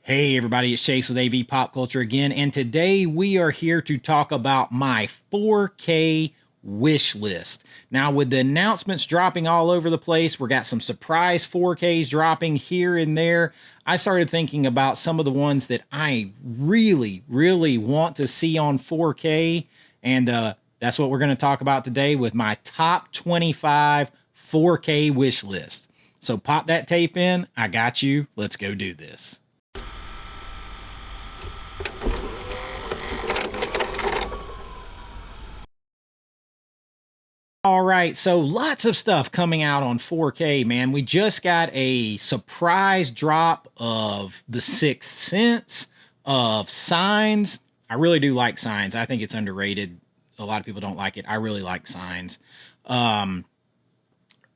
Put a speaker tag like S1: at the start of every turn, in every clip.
S1: Hey everybody, it's Chase with AV Pop Culture again, and today we are here to talk about my 4K wish list. Now, with the announcements dropping all over the place, we got some surprise 4Ks dropping here and there. I started thinking about some of the ones that I really want to see on 4K, and that's what we're going to talk about today with my top 25 4K wish list. So pop that tape in. I got you. Let's go do this. All right, so lots of stuff coming out on 4K, man. We just got a surprise drop of The Sixth Sense, of Signs. I really do like Signs. I think it's underrated. A lot of people don't like it. I really like Signs.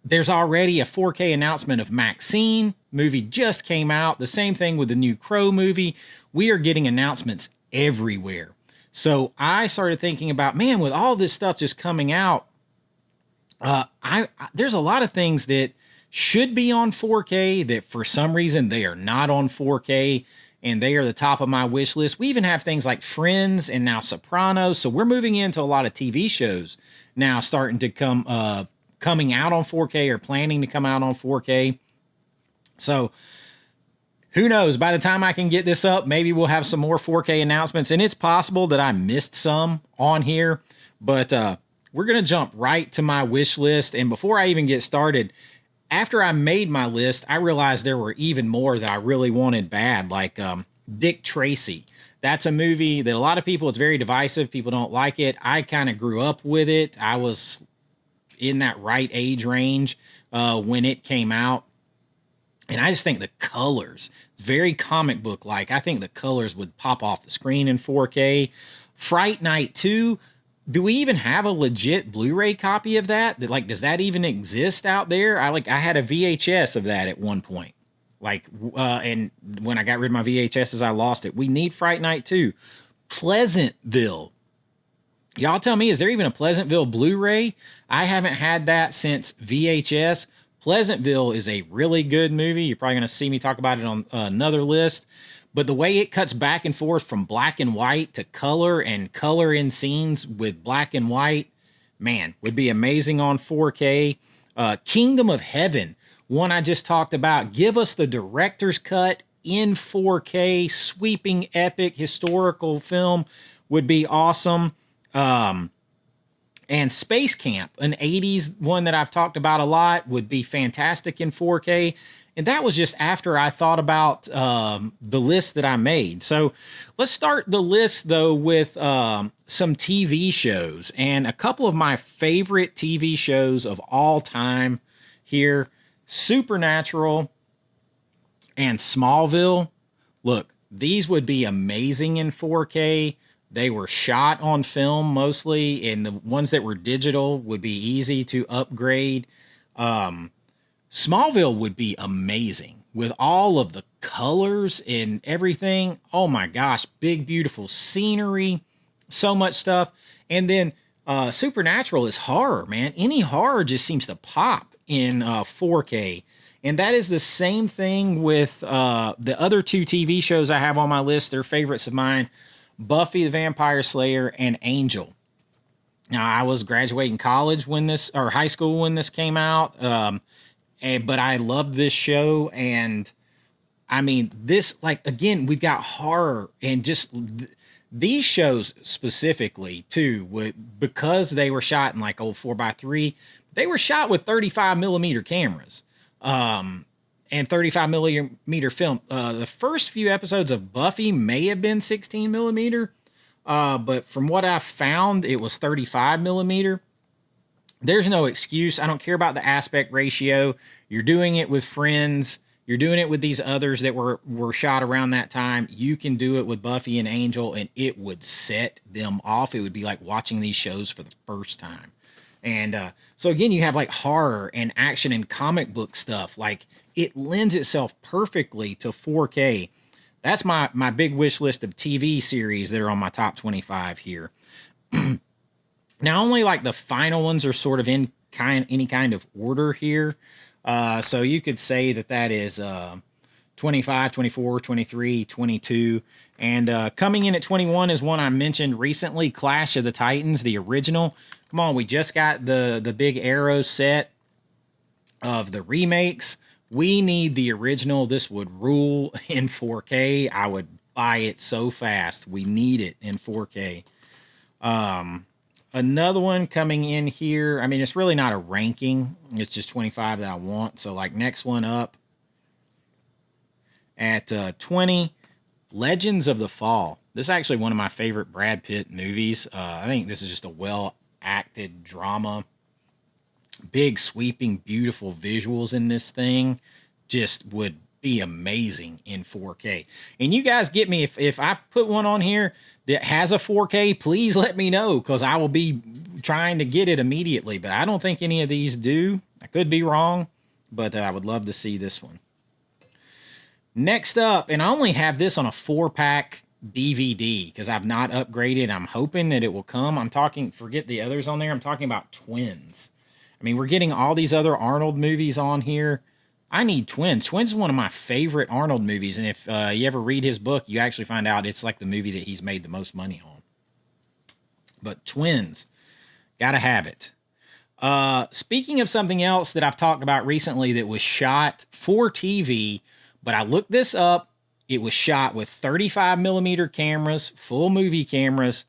S1: There's already a 4K announcement of Maxine. Movie just came out. The same thing with the new Crow movie. We are getting announcements everywhere. So I started thinking about, man, with all this stuff just coming out, there's a lot of things that should be on 4K that for some reason they are not on 4K, and they are the top of my wish list. We even have things like Friends and now Sopranos. So we're moving into a lot of TV shows now starting to coming out on 4K or planning to come out on 4K. So who knows? By the time I can get this up, maybe we'll have some more 4K announcements, and it's possible that I missed some on here, but we're going to jump right to my wish list. And before I even get started, after I made my list, I realized there were even more that I really wanted bad, like Dick Tracy. That's a movie that a lot of people, it's very divisive. People don't like it. I kind of grew up with it. I was in that right age range when it came out. And I just think the colors, it's very comic book like. I think the colors would pop off the screen in 4K. Fright Night 2. Do we even have a legit Blu-ray copy of that? Like, does that even exist out there? I had a VHS of that at one point. And when I got rid of my VHSs, I lost it. We need Fright Night 2. Pleasantville. Y'all tell me, is there even a Pleasantville Blu-ray? I haven't had that since VHS. Pleasantville is a really good movie. You're probably going to see me talk about it on another list. But the way it cuts back and forth from black and white to color and color in scenes with black and white, man, would be amazing on 4K. Kingdom of Heaven, one I just talked about. Give us the director's cut in 4K, sweeping, epic, historical film would be awesome. And Space Camp, an 80s one that I've talked about a lot, would be fantastic in 4K. And that was just after I thought about the list that I made. So let's start the list, though, with some TV shows. And a couple of my favorite TV shows of all time here, Supernatural and Smallville. Look, these would be amazing in 4K. They were shot on film mostly, and the ones that were digital would be easy to upgrade. Smallville would be amazing with all of the colors and everything. Oh my gosh, big, beautiful scenery, so much stuff. And then Supernatural is horror, man. Any horror just seems to pop in 4K. And that is the same thing with the other two TV shows I have on my list. They're favorites of mine, Buffy the Vampire Slayer and Angel. Now, I was graduating college or high school when this came out. But I loved this show, and I mean, this, like, again, we've got horror and just these shows specifically too, because they were shot in like old 4x3, they were shot with 35 millimeter cameras, and 35 millimeter film. The first few episodes of Buffy may have been 16 millimeter, but from what I found, it was 35 millimeter. There's no excuse. I don't care about the aspect ratio. You're doing it with Friends. You're doing it with these others that were shot around that time. You can do it with Buffy and Angel, and it would set them off. It would be like watching these shows for the first time. And so again, you have like horror and action and comic book stuff. Like, it lends itself perfectly to 4K. That's my big wish list of TV series that are on my top 25 here. Now, only like the final ones are sort of in any kind of order here. So you could say that is 25, 24, 23, 22. And coming in at 21 is one I mentioned recently, Clash of the Titans, the original. Come on, we just got the big Arrow set of the remakes. We need the original. This would rule in 4K. I would buy it so fast. We need it in 4K. Another one coming in here. I mean, it's really not a ranking. It's just 25 that I want. So, like, next one up at 20, Legends of the Fall. This is actually one of my favorite Brad Pitt movies. I think this is just a well-acted drama. Big, sweeping, beautiful visuals in this thing. Just would be amazing in 4K. And you guys get me, if I put one on here that has a 4K, please let me know, because I will be trying to get it immediately. But I don't think any of these do. I could be wrong, but I would love to see this one. Next up, and I only have this on a 4-pack DVD because I've not upgraded. I'm hoping that it will come. I'm talking, forget the others on there. I'm talking about Twins. I mean, we're getting all these other Arnold movies on here. I need Twins. Twins is one of my favorite Arnold movies. And if you ever read his book, you actually find out it's like the movie that he's made the most money on. But Twins, gotta have it. Speaking of something else that I've talked about recently that was shot for TV, but I looked this up. It was shot with 35 millimeter cameras, full movie cameras.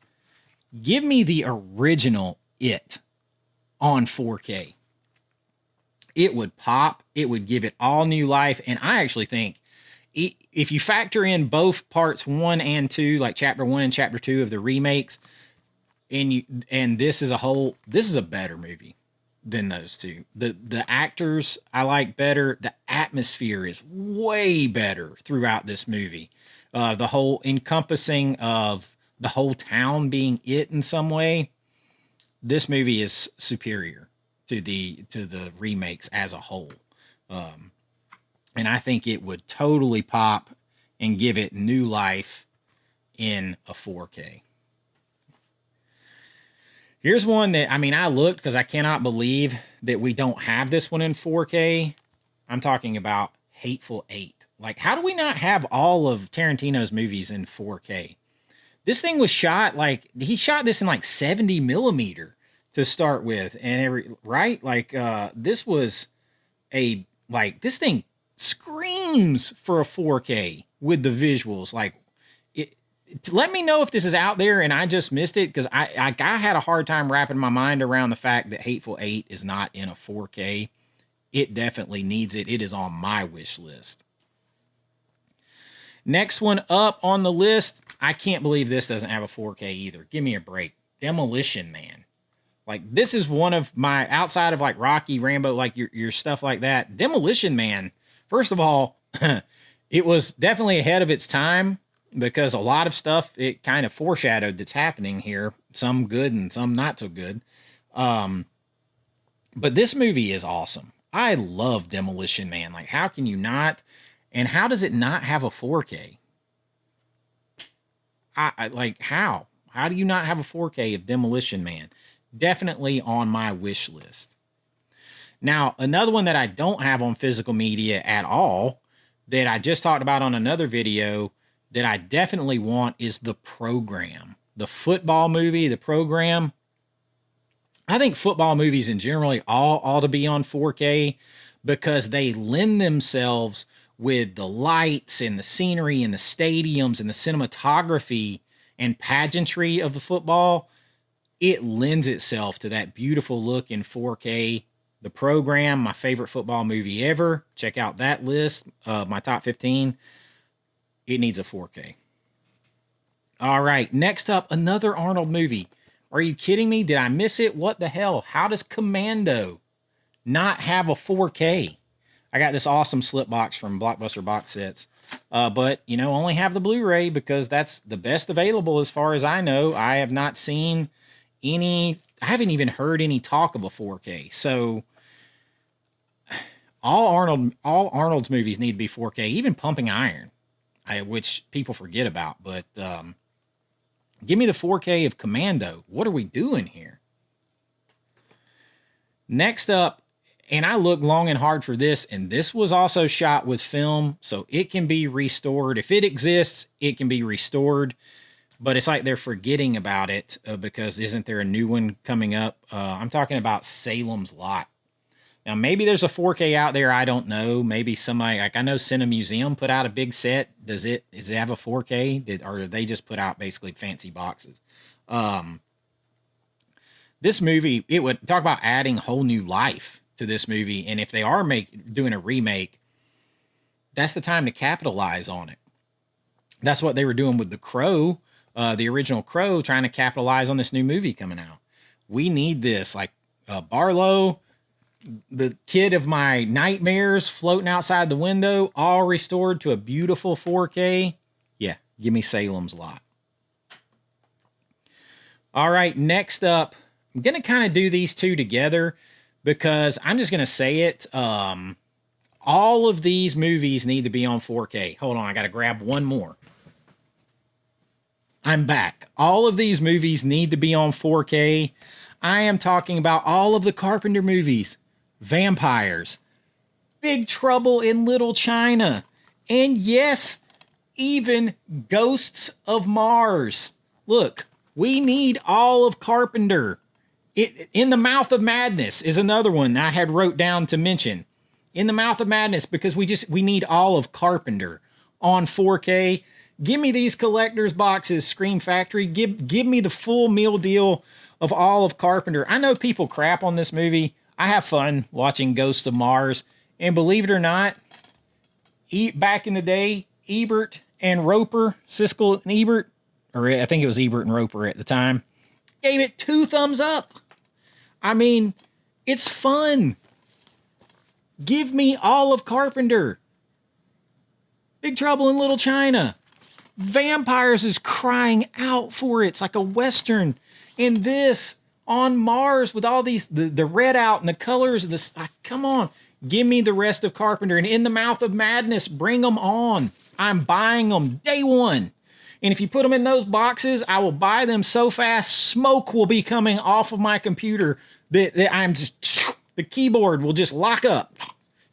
S1: Give me the original It on 4K. It would pop. It would give it all new life. And I actually think if you factor in both parts 1 and 2, like chapter 1 and chapter 2 of the remakes, and this is a better movie than those two. The actors I like better. The atmosphere is way better throughout this movie. The whole encompassing of the whole town being it in some way. This movie is superior to the remakes as a whole. And I think it would totally pop and give it new life in a 4K. Here's one that, I mean, I looked because I cannot believe that we don't have this one in 4K. I'm talking about Hateful 8. Like, how do we not have all of Tarantino's movies in 4K? This thing was shot, like, he shot this in like 70 millimeter to start with. And this was this thing screams for a 4K with the visuals. Like, let me know if this is out there and I just missed it, because I had a hard time wrapping my mind around the fact that Hateful 8 is not in a 4K. It definitely needs it. It is on my wish list. Next one up on the list, I can't believe this doesn't have a 4K either. Give me a break. Demolition Man. Like, this is one of my, outside of like Rocky, Rambo, like your stuff like that. Demolition Man, first of all, it was definitely ahead of its time, because a lot of stuff it kind of foreshadowed that's happening here. Some good and some not so good. But this movie is awesome. I love Demolition Man. Like, how can you not? And how does it not have a 4K? How? How do you not have a 4K of Demolition Man? Definitely on my wish list. Now, another one that I don't have on physical media at all, that I just talked about on another video, that I definitely want, is The Program. The football movie, The Program. I think football movies in general all ought to be on 4K, because they lend themselves with the lights and the scenery and the stadiums and the cinematography and pageantry of the football. It lends itself to that beautiful look in 4K. The Program, my favorite football movie ever. Check out that list of my top 15. It needs a 4K. All right, next up, another Arnold movie. Are you kidding me? Did I miss it? What the hell? How does Commando not have a 4K? I got this awesome slip box from Blockbuster Box Sets. But, only have the Blu-ray because that's the best available as far as I know. I have not seen I haven't even heard any talk of a 4K. So all Arnold's movies need to be 4K, even Pumping Iron, which people forget about. But give me the 4K of Commando. What are we doing here? Next up, And I looked long and hard for this, and this was also shot with film, so it can be restored. If it exists, it can be restored. But it's like they're forgetting about it because isn't there a new one coming up? I'm talking about Salem's Lot. Now, maybe there's a 4K out there. I don't know. Maybe somebody, like I know Cinemuseum put out a big set. Does it have a 4K? Or did they just put out basically fancy boxes? This movie, it would talk about adding whole new life to this movie. And if they are doing a remake, that's the time to capitalize on it. That's what they were doing with The Crow, the original Crow, trying to capitalize on this new movie coming out. We need this. Like Barlow, the kid of my nightmares floating outside the window, all restored to a beautiful 4K. Yeah, give me Salem's Lot. All right, next up, I'm going to kind of do these two together because I'm just going to say it. All of these movies need to be on 4K. Hold on, I got to grab one more. I'm back. All of these movies need to be on 4K. I am talking about all of the Carpenter movies. Vampires, Big Trouble in Little China, and yes, even Ghosts of Mars. Look, we need all of Carpenter. In the Mouth of Madness is another one I had wrote down to mention. In the Mouth of Madness, because we need all of Carpenter on 4K. Give me these collector's boxes, Scream Factory. Give me the full meal deal of all of Carpenter. I know people crap on this movie. I have fun watching Ghosts of Mars. And believe it or not, back in the day, Ebert and Roper, Siskel and Ebert, or I think it was Ebert and Roper at the time, gave it 2 thumbs up. I mean, it's fun. Give me all of Carpenter. Big Trouble in Little China. Vampires is crying out for it. It's like a Western. And this on Mars with all these, the red out and the colors of this. Come on. Give me the rest of Carpenter. And In the Mouth of Madness, bring them on. I'm buying them day one. And if you put them in those boxes, I will buy them so fast, smoke will be coming off of my computer that I'm just, the keyboard will just lock up.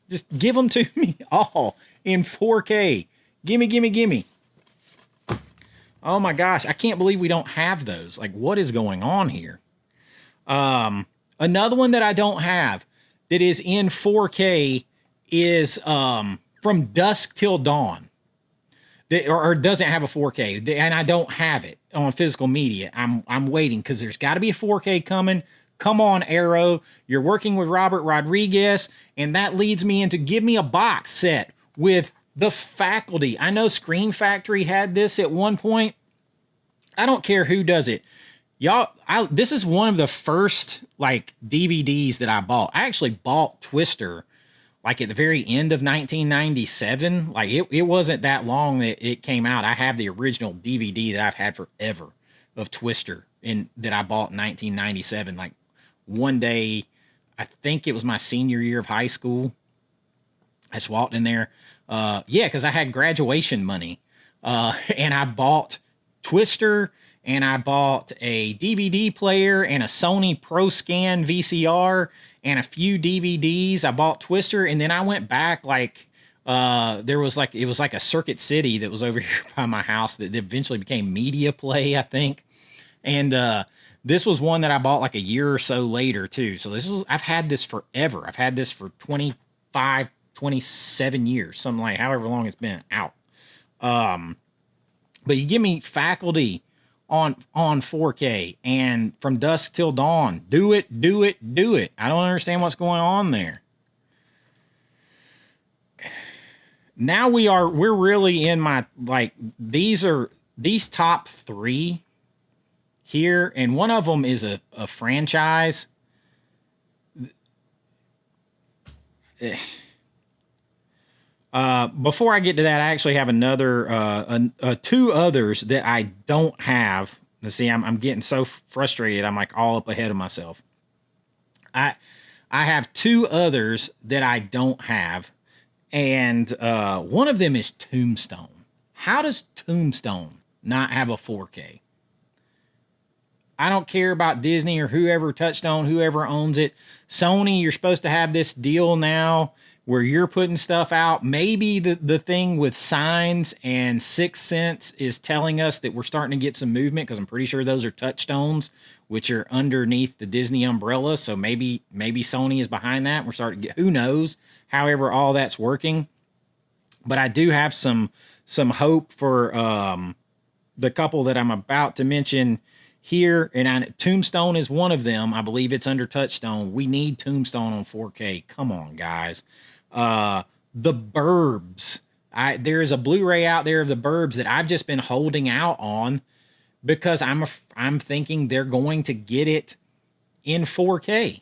S1: Just give them to me all in 4K. Gimme, gimme, gimme. Oh my gosh, I can't believe we don't have those. Like, what is going on here? Another one that I don't have that is in 4K is From Dusk Till Dawn. Or doesn't have a 4K, and I don't have it on physical media. I'm waiting because there's got to be a 4K coming. Come on, Arrow. You're working with Robert Rodriguez, and that leads me into give me a box set with The Faculty. I know Scream Factory had this at one point. I don't care who does it. Y'all, this is one of the first like DVDs that I bought. I actually bought Twister like at the very end of 1997. Like it wasn't that long that it came out. I have the original DVD that I've had forever of Twister that I bought in 1997. Like one day, I think it was my senior year of high school. I just walked in there. Because I had graduation money. And I bought Twister, and I bought a DVD player and a Sony ProScan VCR and a few DVDs. I bought Twister, and then I went back it was like a Circuit City that was over here by my house that eventually became Media Play, I think. And this was one that I bought like a year or so later too. So I've had this forever. I've had this for 25, 27 years, something like however long it's been out. But you give me Faculty on 4K and From Dusk Till Dawn. Do it. I don't understand what's going on there. Now we're really in my, like, these top 3 here, and one of them is a franchise. Before I get to that, I actually have another, 2 others that I don't have. Let's see, I'm getting so frustrated. I'm like all up ahead of myself. I have 2 others that I don't have. And, one of them is Tombstone. How does Tombstone not have a 4K? I don't care about Disney or whoever, Touchstone, whoever owns it. Sony, you're supposed to have this deal now where you're putting stuff out. Maybe the thing with Signs and Sixth Sense is telling us that we're starting to get some movement, because I'm pretty sure those are Touchstones, which are underneath the Disney umbrella. So maybe Sony is behind that. We're starting to get, who knows, however all that's working. But I do have some hope for the couple that I'm about to mention here, and Tombstone is one of them. I believe it's under Touchstone. We need Tombstone on 4K. Come on, guys. The Burbs. There is a Blu-ray out there of The Burbs that I've just been holding out on because I'm thinking they're going to get it in 4K.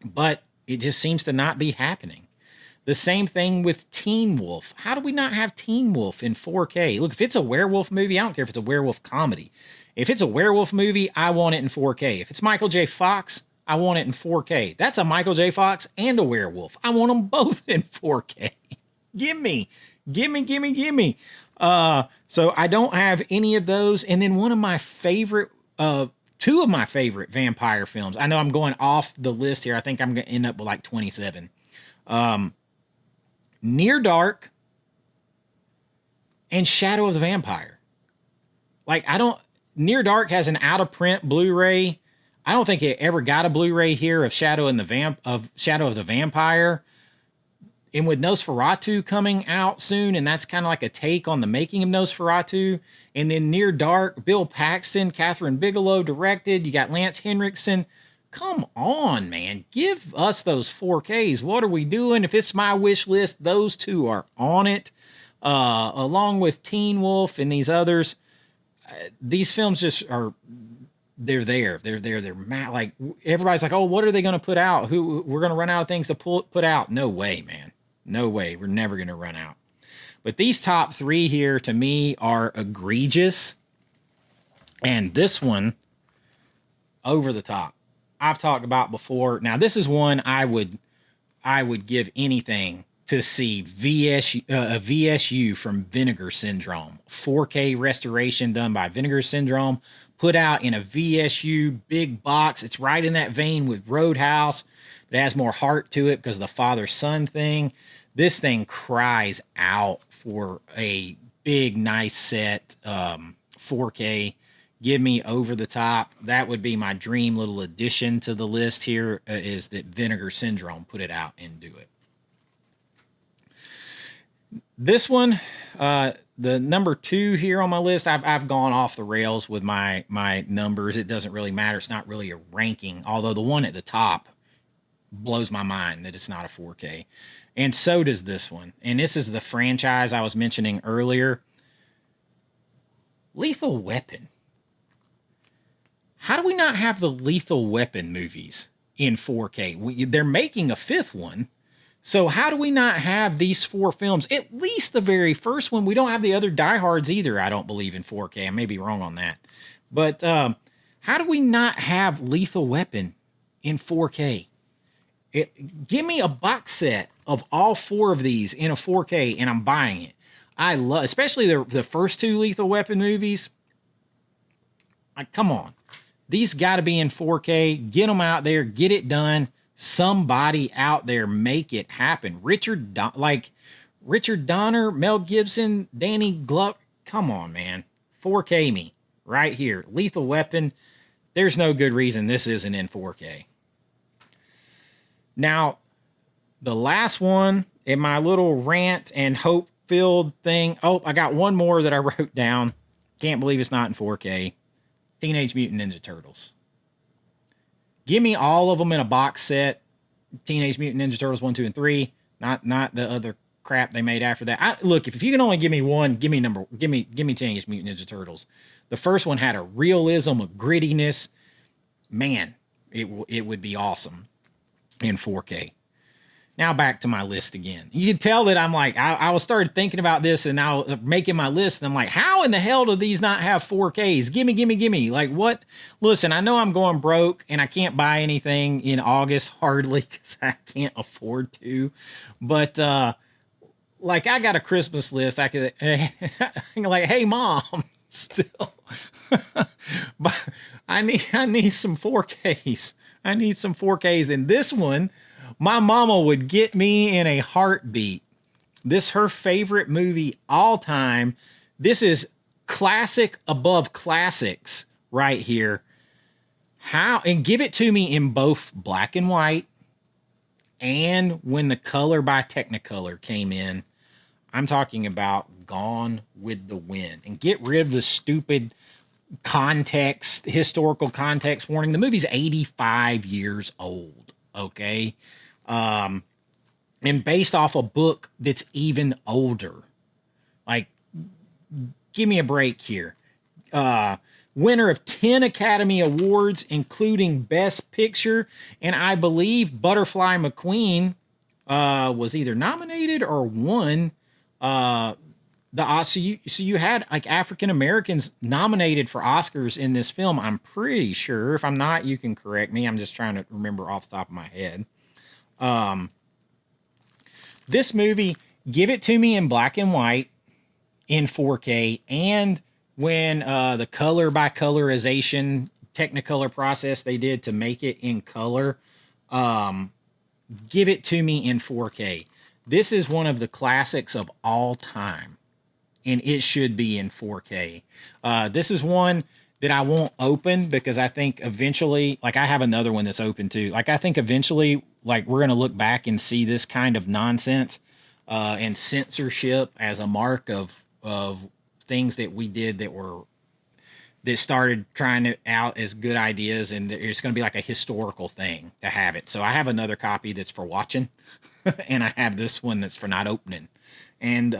S1: But it just seems to not be happening. The same thing with Teen Wolf. How do we not have Teen Wolf in 4K? Look, if it's a werewolf movie, I don't care if it's a werewolf comedy. If it's a werewolf movie, I want it in 4K. If it's Michael J. Fox, I want it in 4K. That's a Michael J. Fox and a werewolf. I want them both in 4K. Gimme. So I don't have any of those. And then one of my favorite, two of my favorite vampire films. I know I'm going off the list here. I think I'm going to end up with like 27. Near Dark and Shadow of the Vampire. Like, Near Dark has an out of print Blu-ray. I don't think it ever got a Blu-ray here of Shadow of the Vampire. And with Nosferatu coming out soon, and that's kind of like a take on the making of Nosferatu. And then Near Dark, Bill Paxton, Catherine Bigelow directed. You got Lance Henriksen. Come on, man. Give us those 4Ks. What are we doing? If it's my wish list, those two are on it. Along with Teen Wolf and these others. These films just are, they're there. They're like, everybody's like, oh, what are they going to put out? We're going to run out of things to put out. No way, man. No way. We're never going to run out. But these top three here, to me, are egregious. And this one, over the top. I've talked about before. Now, this is one I would give anything to see. VSU from Vinegar Syndrome. 4K restoration done by Vinegar Syndrome. Put out in a VSU big box. It's right in that vein with Roadhouse. It has more heart to it because of the father-son thing. This thing cries out for a big, nice set 4K. Give me Over the Top. That would be my dream little addition to the list here, is that Vinegar Syndrome put it out and do it. This one, the number 2 here on my list, I've gone off the rails with my numbers. It doesn't really matter. It's not really a ranking, although the one at the top blows my mind that it's not a 4K. And so does this one. And this is the franchise I was mentioning earlier. Lethal Weapon. How do we not have the Lethal Weapon movies in 4K? They're making a 5th one. So how do we not have these 4 films? At least the very first one. We don't have the other diehards either, I don't believe, in 4K. I may be wrong on that. But how do we not have Lethal Weapon in 4K? Give me a box set of all 4 of these in a 4K, and I'm buying it. I love, especially the first 2 Lethal Weapon movies. Like, come on. These got to be in 4K. Get them out there. Get it done. Somebody out there make it happen. Richard Donner, Mel Gibson, Danny Glover. Come on, man. 4K me right here. Lethal Weapon. There's no good reason this isn't in 4K. Now, the last one in my little rant and hope-filled thing. Oh, I got one more that I wrote down. Can't believe it's not in 4K. Teenage Mutant Ninja Turtles. Give me all of them in a box set. Teenage Mutant Ninja Turtles 1, 2, and 3. Not the other crap they made after that. Look, if you can only give me one, give me Teenage Mutant Ninja Turtles. The first one had a realism, a grittiness. Man, it would be awesome in 4K. Now back to my list again. You can tell that I'm like, I was started thinking about this and now making my list. And I'm like, how in the hell do these not have 4Ks? Gimme. Like what? Listen, I know I'm going broke and I can't buy anything in August hardly because I can't afford to. But like I got a Christmas list. I could like, hey mom, still But I need some 4Ks. I need some 4Ks. And this one, my mama would get me in a heartbeat. This her favorite movie all time. This is classic above classics right here. How, and give it to me in both black and white and when the color by Technicolor came in. I'm talking about Gone with the Wind. And get rid of the stupid context, historical context warning. The movie's 85 years old, okay? And based off a book that's even older. Like, give me a break here. Winner of 10 Academy Awards, including Best Picture, and I believe Butterfly McQueen was either nominated or won the Oscar. So you had like African Americans nominated for Oscars in this film. I'm pretty sure. If I'm not, you can correct me. I'm just trying to remember off the top of my head. This movie, give it to me in black and white, in 4K, and when the color by colorization Technicolor process they did to make it in color, give it to me in 4K. This is one of the classics of all time, and it should be in 4K. This is one that I won't open because I think eventually, like I have another one that's open too. Like I think eventually, like we're going to look back and see this kind of nonsense and censorship as a mark of things that we did that started trying it out as good ideas, and it's going to be like a historical thing to have it. So I have another copy that's for watching, and I have this one that's for not opening. And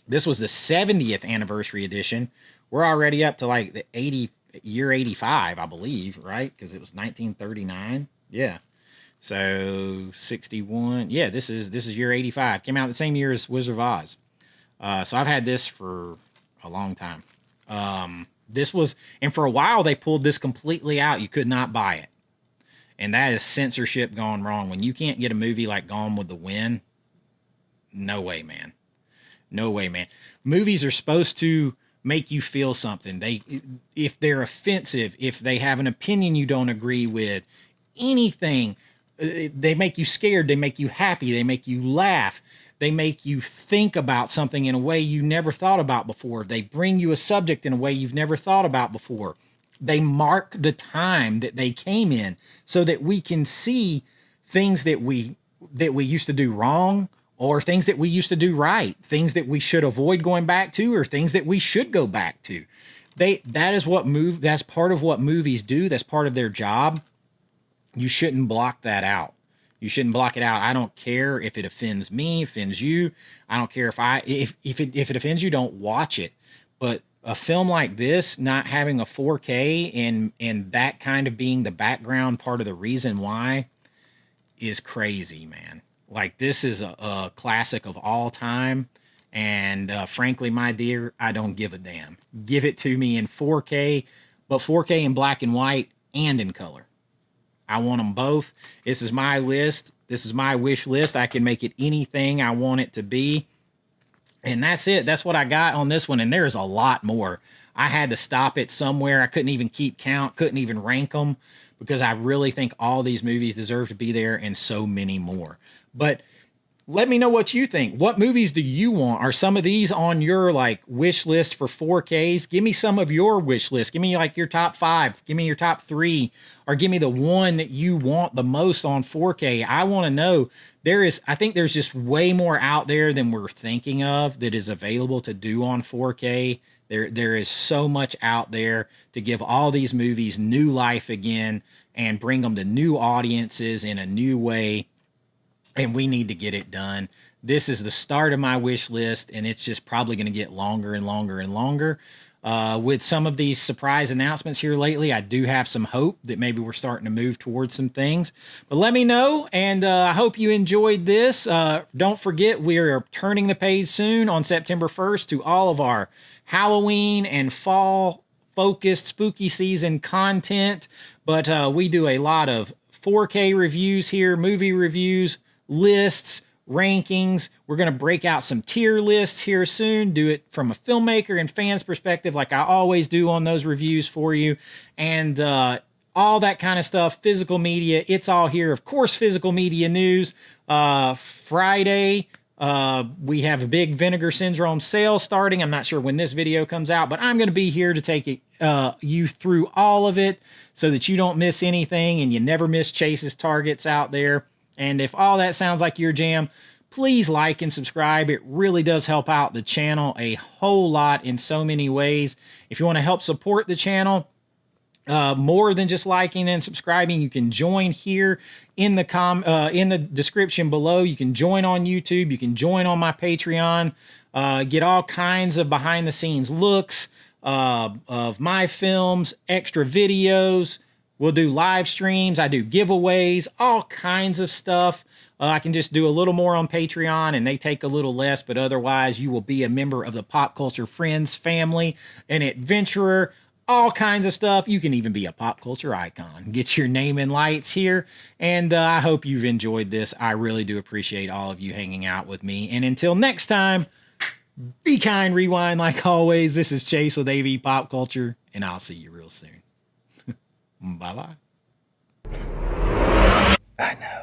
S1: this was the 70th anniversary edition. We're already up to like the 85, I believe, right? Because it was 1939. Yeah. So 61. Yeah, this is year 85. Came out the same year as Wizard of Oz. So I've had this for a long time. This was, and for a while they pulled this completely out. You could not buy it. And that is censorship gone wrong. When you can't get a movie like Gone with the Wind, no way, man. No way, man. Movies are supposed to make you feel something. If they're offensive, if they have an opinion you don't agree with, anything, they make you scared, they make you happy, they make you laugh. They make you think about something in a way you never thought about before. They bring you a subject in a way you've never thought about before. They mark the time that they came in so that we can see things that we used to do wrong, or things that we used to do right, things that we should avoid going back to, or things that we should go back to. That's part of what movies do. That's part of their job. You shouldn't block that out. You shouldn't block it out. I don't care if it offends me, offends you. I don't care if it offends you, don't watch it. But a film like this, not having a 4K and that kind of being the background part of the reason why, is crazy, man. Like, this is a classic of all time. And frankly, my dear, I don't give a damn. Give it to me in 4K, but 4K in black and white and in color. I want them both. This is my list. This is my wish list. I can make it anything I want it to be. And that's it. That's what I got on this one. And there's a lot more. I had to stop it somewhere. I couldn't even keep count, couldn't even rank them, because I really think all these movies deserve to be there, and so many more. But let me know what you think. What movies do you want? Are some of these on your like wish list for 4Ks? Give me some of your wish list. Give me like your top 5. Give me your top 3, or give me the one that you want the most on 4K. I want to know. I think there's just way more out there than we're thinking of that is available to do on 4K. There is so much out there to give all these movies new life again and bring them to new audiences in a new way. And we need to get it done. This is the start of my wish list, and it's just probably going to get longer and longer and longer. With some of these surprise announcements here lately, I do have some hope that maybe we're starting to move towards some things. But let me know, and I hope you enjoyed this. Don't forget, we are turning the page soon on September 1st to all of our Halloween and fall-focused spooky season content. But we do a lot of 4K reviews here, movie reviews, lists, rankings. We're going to break out some tier lists here soon, do it from a filmmaker and fans perspective like I always do on those reviews for you. And all that kind of stuff, physical media, it's all here. Of course, physical media news. Friday, we have a big Vinegar Syndrome sale starting. I'm not sure when this video comes out, but I'm going to be here to take you through all of it so that you don't miss anything and you never miss Chase's targets out there. And if all that sounds like your jam, please like and subscribe. It really does help out the channel a whole lot in so many ways. If you want to help support the channel, more than just liking and subscribing, you can join here in the description below. You can join on YouTube. You can join on my Patreon. Get all kinds of behind the scenes looks of my films, extra videos. We'll do live streams. I do giveaways, all kinds of stuff. I can just do a little more on Patreon and they take a little less, but otherwise you will be a member of the Pop Culture Friends family, an adventurer, all kinds of stuff. You can even be a pop culture icon. Get your name in lights here. And I hope you've enjoyed this. I really do appreciate all of you hanging out with me. And until next time, be kind, rewind like always. This is Chase with AV Pop Culture, and I'll see you real soon. Bye-bye. I know.